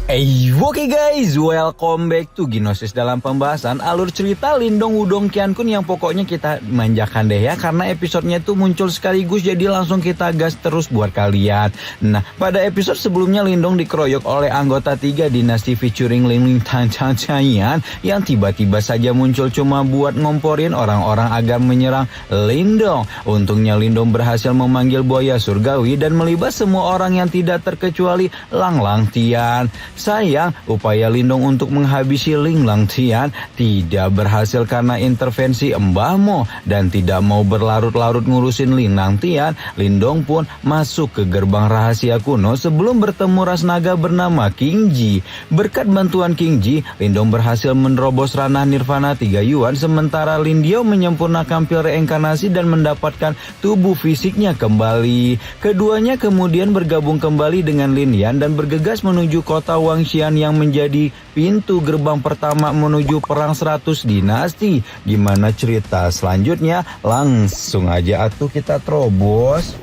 Oke guys, welcome back to Ginosis dalam pembahasan alur cerita Lindong Wudong Qiankun yang pokoknya kita manjakan deh ya, karena episodenya tuh muncul sekaligus jadi langsung kita gas terus buat kalian. Nah, pada episode sebelumnya Lindong dikeroyok oleh anggota 3 dinasti featuring Ling Tan Chayan yang tiba-tiba saja muncul cuma buat ngomporin orang-orang agar menyerang Lindong. Untungnya Lindong berhasil memanggil buaya surgawi dan melibas semua orang yang tidak terkecuali Lang Lang Tian. Sayang, upaya Lindong untuk menghabisi Ling Lang Tian tidak berhasil karena intervensi Mbah Mo, dan tidak mau berlarut-larut ngurusin Ling Lang Tian, Lindong pun masuk ke gerbang rahasia kuno sebelum bertemu ras naga bernama King Ji. Berkat bantuan King Ji, Lindong berhasil menerobos ranah Nirvana 3 Yuan, sementara Lin Diao menyempurnakan pil reinkarnasi dan mendapatkan tubuh fisiknya kembali. Keduanya kemudian bergabung kembali dengan Lin Yan dan bergegas menuju kota Wangxian yang menjadi pintu gerbang pertama menuju perang 100 dinasti. Gimana cerita selanjutnya? Langsung aja atuh kita terobos.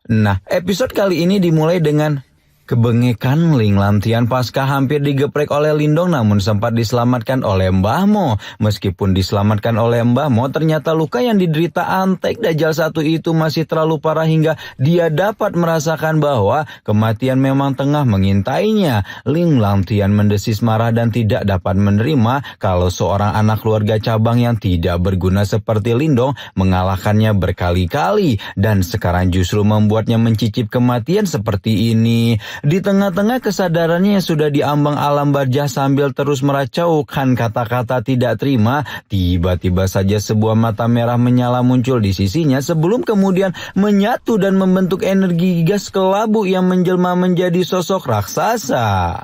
Nah, episode kali ini dimulai dengan kebengekan Ling Lang Tian pasca hampir digeprek oleh Lindong namun sempat diselamatkan oleh Mbah Mo. Meskipun diselamatkan oleh Mbah Mo, ternyata luka yang diderita Antek Dajjal 1 itu masih terlalu parah hingga dia dapat merasakan bahwa kematian memang tengah mengintainya. Ling Lang Tian mendesis marah dan tidak dapat menerima kalau seorang anak keluarga cabang yang tidak berguna seperti Lindong mengalahkannya berkali-kali dan sekarang justru membuatnya mencicip kematian seperti ini. Di tengah-tengah kesadarannya yang sudah diambang alam barjah sambil terus meracaukan kata-kata tidak terima, tiba-tiba saja sebuah mata merah menyala muncul di sisinya sebelum kemudian menyatu dan membentuk energi gas kelabu yang menjelma menjadi sosok raksasa.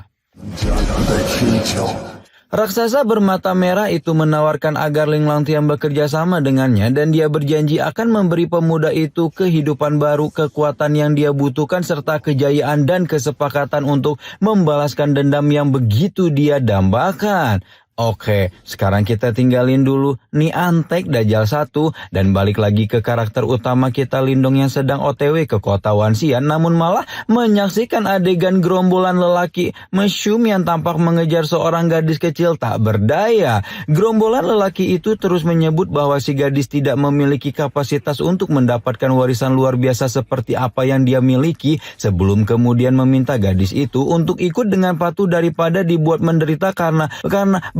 Raksasa bermata merah itu menawarkan agar Ling Lang Tian bekerja sama dengannya dan dia berjanji akan memberi pemuda itu kehidupan baru, kekuatan yang dia butuhkan serta kejayaan dan kesepakatan untuk membalaskan dendam yang begitu dia dambakan. Oke, sekarang kita tinggalin dulu nih Antek Dajjal 1 dan balik lagi ke karakter utama kita Lindong yang sedang OTW ke kota Wangxian namun malah menyaksikan adegan gerombolan lelaki mesum yang tampak mengejar seorang gadis kecil tak berdaya. Gerombolan lelaki itu terus menyebut bahwa si gadis tidak memiliki kapasitas untuk mendapatkan warisan luar biasa seperti apa yang dia miliki, sebelum kemudian meminta gadis itu untuk ikut dengan patuh daripada dibuat menderita karena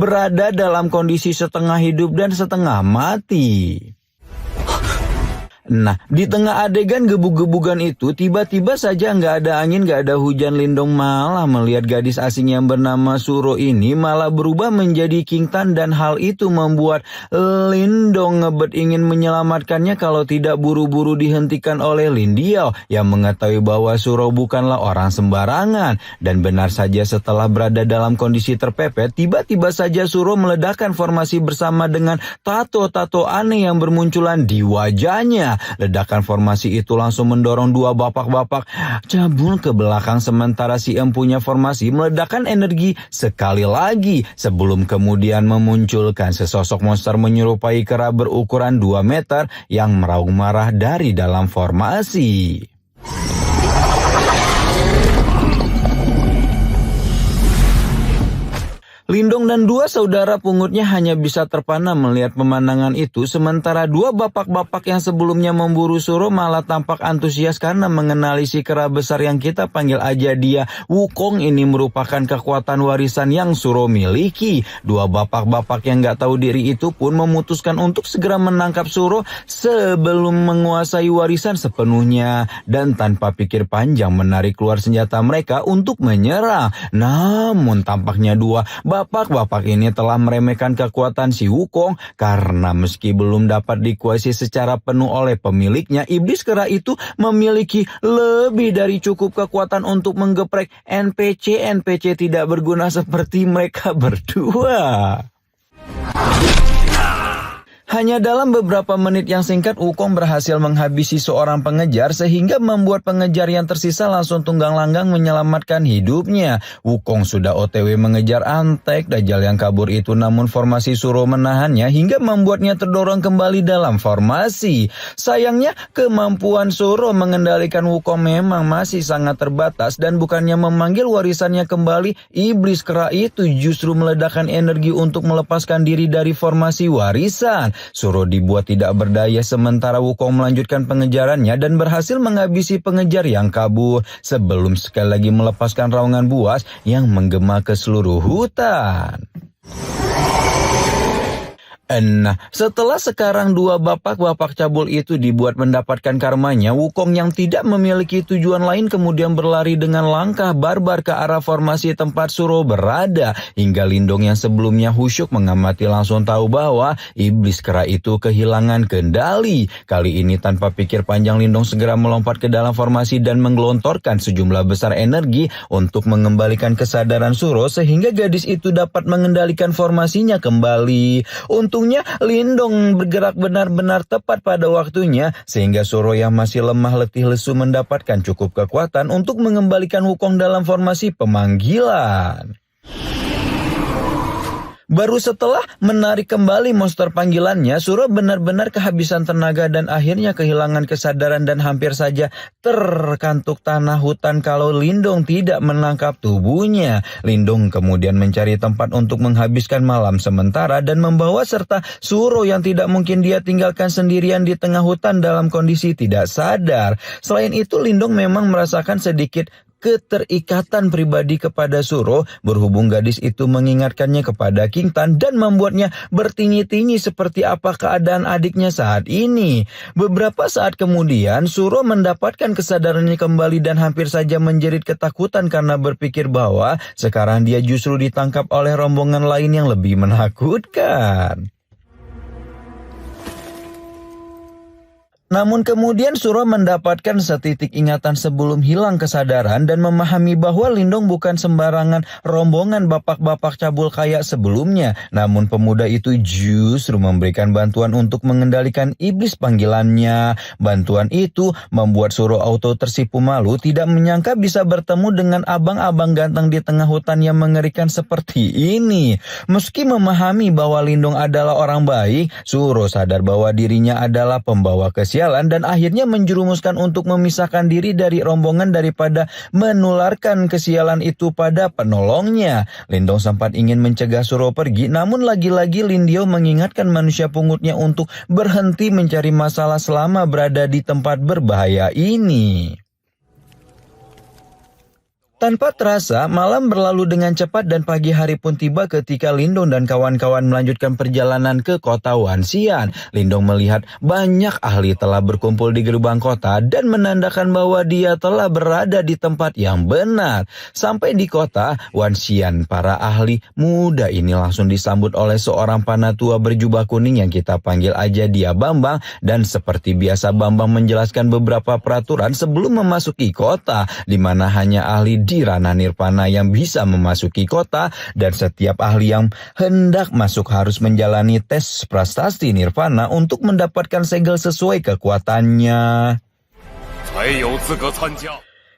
berada dalam kondisi setengah hidup dan setengah mati. Nah, di tengah adegan gebug-gebugan itu, tiba-tiba saja nggak ada angin, nggak ada hujan, Lindong malah melihat gadis asing yang bernama Suro ini malah berubah menjadi King Tan, dan hal itu membuat Lindong ngebet ingin menyelamatkannya kalau tidak buru-buru dihentikan oleh Lin Diao yang mengetahui bahwa Suro bukanlah orang sembarangan. Dan benar saja setelah berada dalam kondisi terpepet, tiba-tiba saja Suro meledakkan formasi bersama dengan tato-tato aneh yang bermunculan di wajahnya. Ledakan formasi itu langsung mendorong dua bapak-bapak cabul ke belakang, sementara si empunya formasi meledakkan energi sekali lagi sebelum kemudian memunculkan sesosok monster menyerupai kera berukuran 2 meter yang meraung marah dari dalam formasi. Lindong dan dua saudara pungutnya hanya bisa terpana melihat pemandangan itu, sementara dua bapak-bapak yang sebelumnya memburu Suro malah tampak antusias karena mengenali si kera besar yang kita panggil aja dia Wukong ini merupakan kekuatan warisan yang Suro miliki. Dua bapak-bapak yang gak tahu diri itu pun memutuskan untuk segera menangkap Suro sebelum menguasai warisan sepenuhnya, dan tanpa pikir panjang menarik keluar senjata mereka untuk menyerang. Namun tampaknya dua bapak-bapak ini telah meremehkan kekuatan si Wukong karena meski belum dapat dikuasai secara penuh oleh pemiliknya, iblis kera itu memiliki lebih dari cukup kekuatan untuk menggeprek NPC tidak berguna seperti mereka berdua. Hanya dalam beberapa menit yang singkat, Wukong berhasil menghabisi seorang pengejar sehingga membuat pengejar yang tersisa langsung tunggang langgang menyelamatkan hidupnya. Wukong sudah OTW mengejar Antek Dajjal yang kabur itu, namun formasi Shuro menahannya hingga membuatnya terdorong kembali dalam formasi. Sayangnya, kemampuan Shuro mengendalikan Wukong memang masih sangat terbatas dan bukannya memanggil warisannya kembali, iblis kera itu justru meledakkan energi untuk melepaskan diri dari formasi warisan. Shuro dibuat tidak berdaya sementara Wukong melanjutkan pengejarannya dan berhasil menghabisi pengejar yang kabur sebelum sekali lagi melepaskan raungan buas yang menggema ke seluruh hutan. Nah, setelah sekarang dua bapak-bapak cabul itu dibuat mendapatkan karmanya, Wukong yang tidak memiliki tujuan lain kemudian berlari dengan langkah barbar ke arah formasi tempat Shuro berada. Hingga Lindong yang sebelumnya khusyuk mengamati langsung tahu bahwa iblis kera itu kehilangan kendali. Kali ini tanpa pikir panjang, Lindong segera melompat ke dalam formasi dan menggelontorkan sejumlah besar energi untuk mengembalikan kesadaran Shuro sehingga gadis itu dapat mengendalikan formasinya kembali. Untungnya Lindong bergerak benar-benar tepat pada waktunya sehingga Shuro yang masih lemah letih lesu mendapatkan cukup kekuatan untuk mengembalikan Wukong dalam formasi pemanggilan. Baru setelah menarik kembali monster panggilannya, Shuro benar-benar kehabisan tenaga dan akhirnya kehilangan kesadaran dan hampir saja terkantuk tanah hutan kalau Lindong tidak menangkap tubuhnya. Lindong kemudian mencari tempat untuk menghabiskan malam sementara dan membawa serta Shuro yang tidak mungkin dia tinggalkan sendirian di tengah hutan dalam kondisi tidak sadar. Selain itu, Lindong memang merasakan sedikit keterikatan pribadi kepada Shuro berhubung gadis itu mengingatkannya kepada King Tan dan membuatnya bertinyi-tinyi seperti apa keadaan adiknya saat ini. Beberapa saat kemudian Shuro mendapatkan kesadarannya kembali dan hampir saja menjerit ketakutan karena berpikir bahwa sekarang dia justru ditangkap oleh rombongan lain yang lebih menakutkan. Namun kemudian Shuro mendapatkan setitik ingatan sebelum hilang kesadaran dan memahami bahwa Lindong bukan sembarangan rombongan bapak-bapak cabul kaya sebelumnya. Namun pemuda itu justru memberikan bantuan untuk mengendalikan iblis panggilannya. Bantuan itu membuat Shuro auto tersipu malu, tidak menyangka bisa bertemu dengan abang-abang ganteng di tengah hutan yang mengerikan seperti ini. Meski memahami bahwa Lindong adalah orang baik, Shuro sadar bahwa dirinya adalah pembawa kesialan dan akhirnya menjerumuskan untuk memisahkan diri dari rombongan daripada menularkan kesialan itu pada penolongnya. Lindong sempat ingin mencegah Shuro pergi, namun lagi-lagi Lindio mengingatkan manusia pungutnya untuk berhenti mencari masalah selama berada di tempat berbahaya ini. Tanpa terasa, malam berlalu dengan cepat dan pagi hari pun tiba ketika Lindong dan kawan-kawan melanjutkan perjalanan ke kota Wanxian. Lindong melihat banyak ahli telah berkumpul di gerbang kota dan menandakan bahwa dia telah berada di tempat yang benar. Sampai di kota Wanxian, para ahli muda ini langsung disambut oleh seorang panatua berjubah kuning yang kita panggil aja dia Bambang. Dan seperti biasa Bambang menjelaskan beberapa peraturan sebelum memasuki kota, di mana hanya ahli di ranah nirvana yang bisa memasuki kota dan setiap ahli yang hendak masuk harus menjalani tes prestasi nirvana untuk mendapatkan segel sesuai kekuatannya.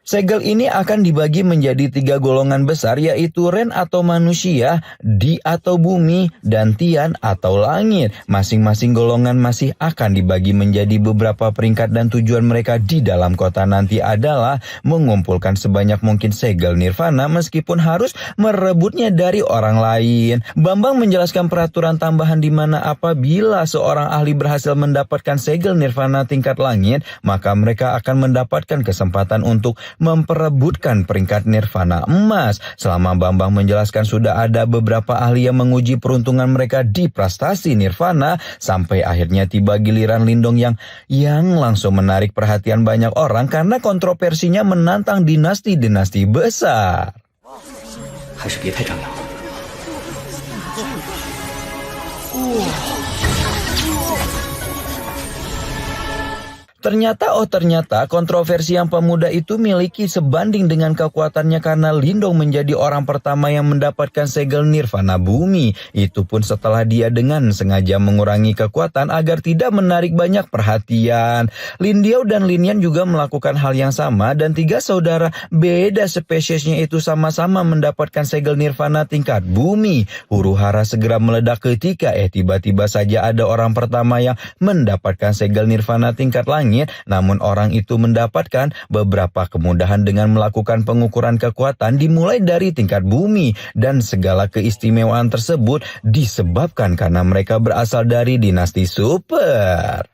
Segel ini akan dibagi menjadi 3 golongan besar, yaitu Ren atau manusia, Di atau bumi, dan Tian atau langit. Masing-masing golongan masih akan dibagi menjadi beberapa peringkat dan tujuan mereka di dalam kota nanti adalah mengumpulkan sebanyak mungkin segel nirvana meskipun harus merebutnya dari orang lain. Bambang menjelaskan peraturan tambahan di mana apabila seorang ahli berhasil mendapatkan segel nirvana tingkat langit, maka mereka akan mendapatkan kesempatan untuk memperebutkan peringkat nirvana emas. Selama Bambang menjelaskan sudah ada beberapa ahli yang menguji peruntungan mereka di prestasi nirvana sampai akhirnya tiba giliran Lindong yang langsung menarik perhatian banyak orang karena kontroversinya menantang dinasti-dinasti besar. Ternyata kontroversi yang pemuda itu miliki sebanding dengan kekuatannya karena Lindong menjadi orang pertama yang mendapatkan segel nirvana bumi. Itu pun setelah dia dengan sengaja mengurangi kekuatan agar tidak menarik banyak perhatian. Lin Diao dan Lin Yan juga melakukan hal yang sama dan 3 saudara beda spesiesnya itu sama-sama mendapatkan segel nirvana tingkat bumi. Huru-hara segera meledak ketika tiba-tiba saja ada orang pertama yang mendapatkan segel nirvana tingkat langit. Namun orang itu mendapatkan beberapa kemudahan dengan melakukan pengukuran kekuatan dimulai dari tingkat bumi. Dan segala keistimewaan tersebut disebabkan karena mereka berasal dari dinasti super.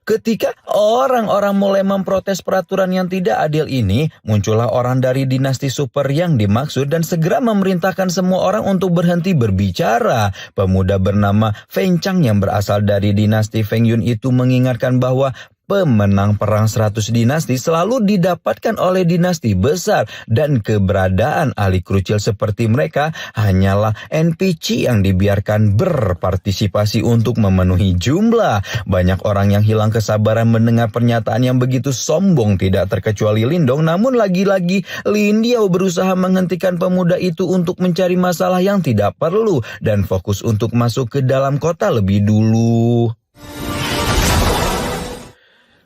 Ketika orang-orang mulai memprotes peraturan yang tidak adil ini, muncullah orang dari dinasti super yang dimaksud dan segera memerintahkan semua orang untuk berhenti berbicara. Pemuda bernama Feng Chang yang berasal dari dinasti Feng Yun itu mengingatkan bahwa pemenang perang 100 dinasti selalu didapatkan oleh dinasti besar dan keberadaan ahli krucil seperti mereka hanyalah NPC yang dibiarkan berpartisipasi untuk memenuhi jumlah. Banyak orang yang hilang kesabaran mendengar pernyataan yang begitu sombong tidak terkecuali Lindong, namun lagi-lagi Lin Diao berusaha menghentikan pemuda itu untuk mencari masalah yang tidak perlu dan fokus untuk masuk ke dalam kota lebih dulu.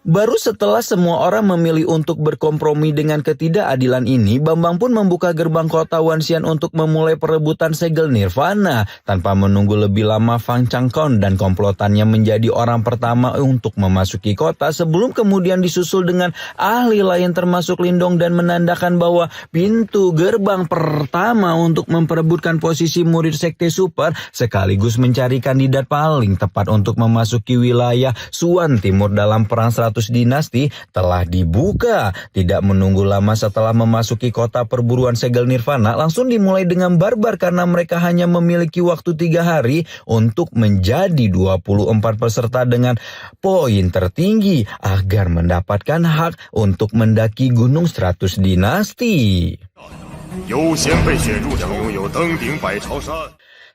Baru setelah semua orang memilih untuk berkompromi dengan ketidakadilan ini, Bambang pun membuka gerbang kota Wanxian untuk memulai perebutan segel nirvana. Tanpa menunggu lebih lama, Fang Changkon dan komplotannya menjadi orang pertama untuk memasuki kota sebelum kemudian disusul dengan ahli lain termasuk Lindong dan menandakan bahwa pintu gerbang pertama untuk memperebutkan posisi murid sekte super sekaligus mencari kandidat paling tepat untuk memasuki wilayah Suan Timur dalam perang 100 dinasti telah dibuka. Tidak menunggu lama setelah memasuki kota perburuan segel nirvana, langsung dimulai dengan barbar karena mereka hanya memiliki waktu 3 hari untuk menjadi 24 peserta dengan poin tertinggi agar mendapatkan hak untuk mendaki gunung 100 dinasti.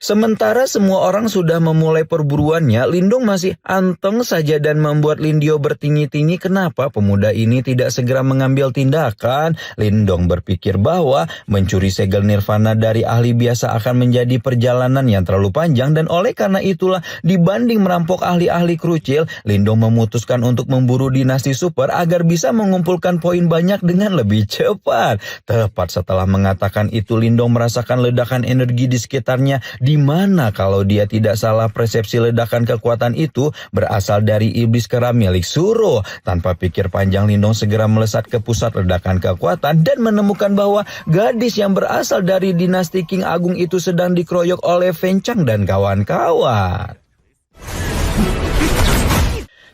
Sementara semua orang sudah memulai perburuannya, Lindong masih anteng saja dan membuat Lin Diao bertingi-tingi kenapa pemuda ini tidak segera mengambil tindakan. Lindong berpikir bahwa mencuri segel nirvana dari ahli biasa akan menjadi perjalanan yang terlalu panjang dan oleh karena itulah dibanding merampok ahli-ahli krucil, Lindong memutuskan untuk memburu dinasti super agar bisa mengumpulkan poin banyak dengan lebih cepat. Tepat setelah mengatakan itu, Lindong merasakan ledakan energi di sekitarnya. Di mana kalau dia tidak salah, persepsi ledakan kekuatan itu berasal dari iblis kera milik Suro. Tanpa pikir panjang, Lindong segera melesat ke pusat ledakan kekuatan dan menemukan bahwa gadis yang berasal dari dinasti King Agung itu sedang dikeroyok oleh Feng Chang dan kawan-kawan.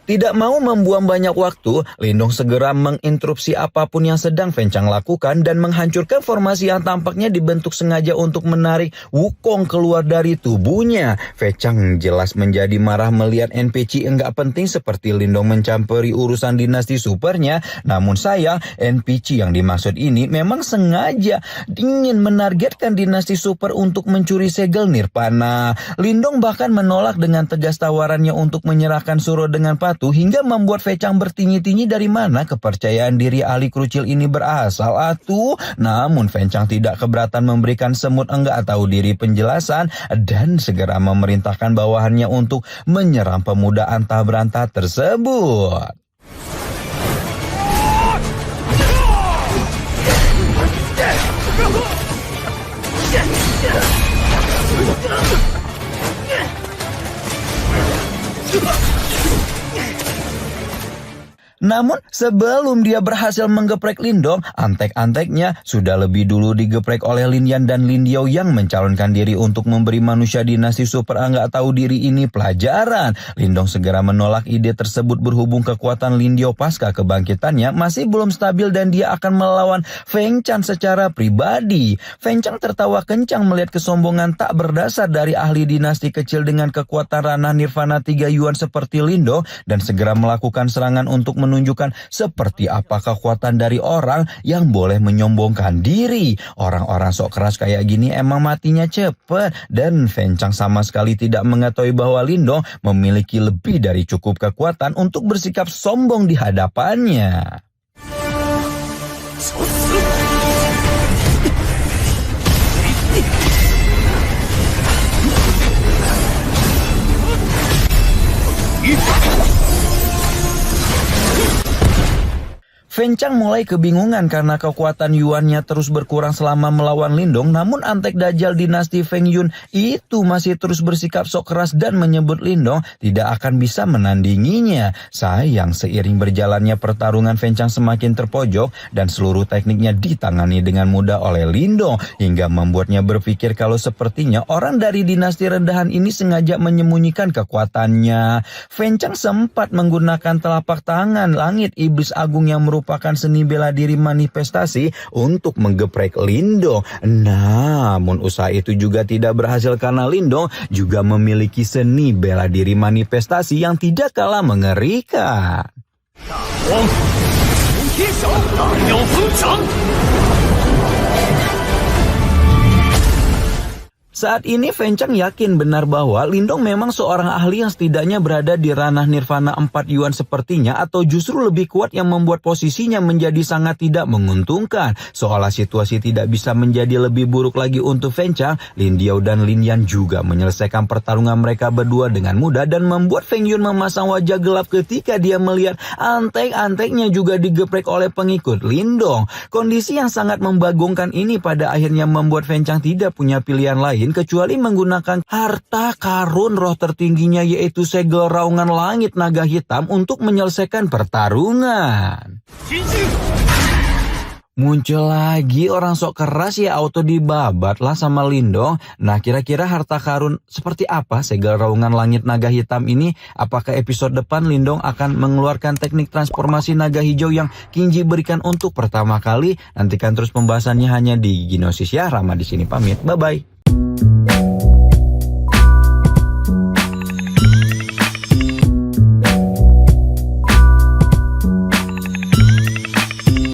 Tidak mau membuang banyak waktu, Lindong segera menginterupsi apapun yang sedang Feng Chang lakukan dan menghancurkan formasi yang tampaknya dibentuk sengaja untuk menarik Wukong keluar dari tubuhnya. Feng Chang jelas menjadi marah melihat NPC enggak penting seperti Lindong mencampuri urusan dinasti supernya. Namun sayang, NPC yang dimaksud ini memang sengaja ingin menargetkan dinasti super untuk mencuri segel nirvana. Lindong bahkan menolak dengan tegas tawarannya untuk menyerahkan Suro dengan hingga membuat Feng Chang bertinyi-tinyi dari mana kepercayaan diri ahli krucil ini berasal atuh. Namun Feng Chang tidak keberatan memberikan semut enggak tahu diri penjelasan dan segera memerintahkan bawahannya untuk menyerang pemuda antah berantah tersebut. Namun sebelum dia berhasil menggeprek Lindong, antek-anteknya sudah lebih dulu digeprek oleh Lin Yan dan Lin Diao yang mencalonkan diri untuk memberi manusia dinasti super enggak tahu diri ini pelajaran. Lindong segera menolak ide tersebut berhubung kekuatan Lin Diao pasca kebangkitannya masih belum stabil dan dia akan melawan Feng Chang secara pribadi. Feng Chang tertawa kencang melihat kesombongan tak berdasar dari ahli dinasti kecil dengan kekuatan ranah nirvana 3 yuan seperti Lindong dan segera melakukan serangan untuk menuju menunjukkan seperti apa kekuatan dari orang yang boleh menyombongkan diri. Orang-orang sok keras kayak gini emang matinya cepet. Dan Fencang sama sekali tidak mengetahui bahwa Lindong memiliki lebih dari cukup kekuatan untuk bersikap sombong di hadapannya. Fencang mulai kebingungan karena kekuatan Yuannya terus berkurang selama melawan Lindong, namun antek Dajjal dinasti Feng Yun itu masih terus bersikap sok keras dan menyebut Lindong tidak akan bisa menandinginya. Sayang, seiring berjalannya pertarungan, Fencang semakin terpojok dan seluruh tekniknya ditangani dengan mudah oleh Lindong, hingga membuatnya berpikir kalau sepertinya orang dari dinasti rendahan ini sengaja menyembunyikan kekuatannya. Fencang sempat menggunakan telapak tangan langit iblis agung yang merupakan seni bela diri manifestasi untuk menggeprek Lindong. Namun usaha itu juga tidak berhasil karena Lindong juga memiliki seni bela diri manifestasi yang tidak kalah mengerikan. Saat ini Fencang yakin benar bahwa Lindong memang seorang ahli yang setidaknya berada di ranah nirvana 4 Yuan sepertinya, atau justru lebih kuat yang membuat posisinya menjadi sangat tidak menguntungkan. Seolah situasi tidak bisa menjadi lebih buruk lagi untuk Fencang, Lin Diao dan Lin Yan juga menyelesaikan pertarungan mereka berdua dengan mudah dan membuat Feng Yun memasang wajah gelap ketika dia melihat antek-anteknya juga digeprek oleh pengikut Lindong. Kondisi yang sangat membagongkan ini pada akhirnya membuat Fencang tidak punya pilihan lain kecuali menggunakan harta karun roh tertingginya, yaitu segel raungan langit naga hitam, untuk menyelesaikan pertarungan. Muncul lagi orang sok keras, ya auto dibabat lah sama Lindong. Nah, kira-kira harta karun seperti apa segel raungan langit naga hitam ini? Apakah episode depan Lindong akan mengeluarkan teknik transformasi naga hijau yang Kinji berikan untuk pertama kali? Nantikan terus pembahasannya hanya di Ginosis ya. Rama di sini pamit. Bye-bye.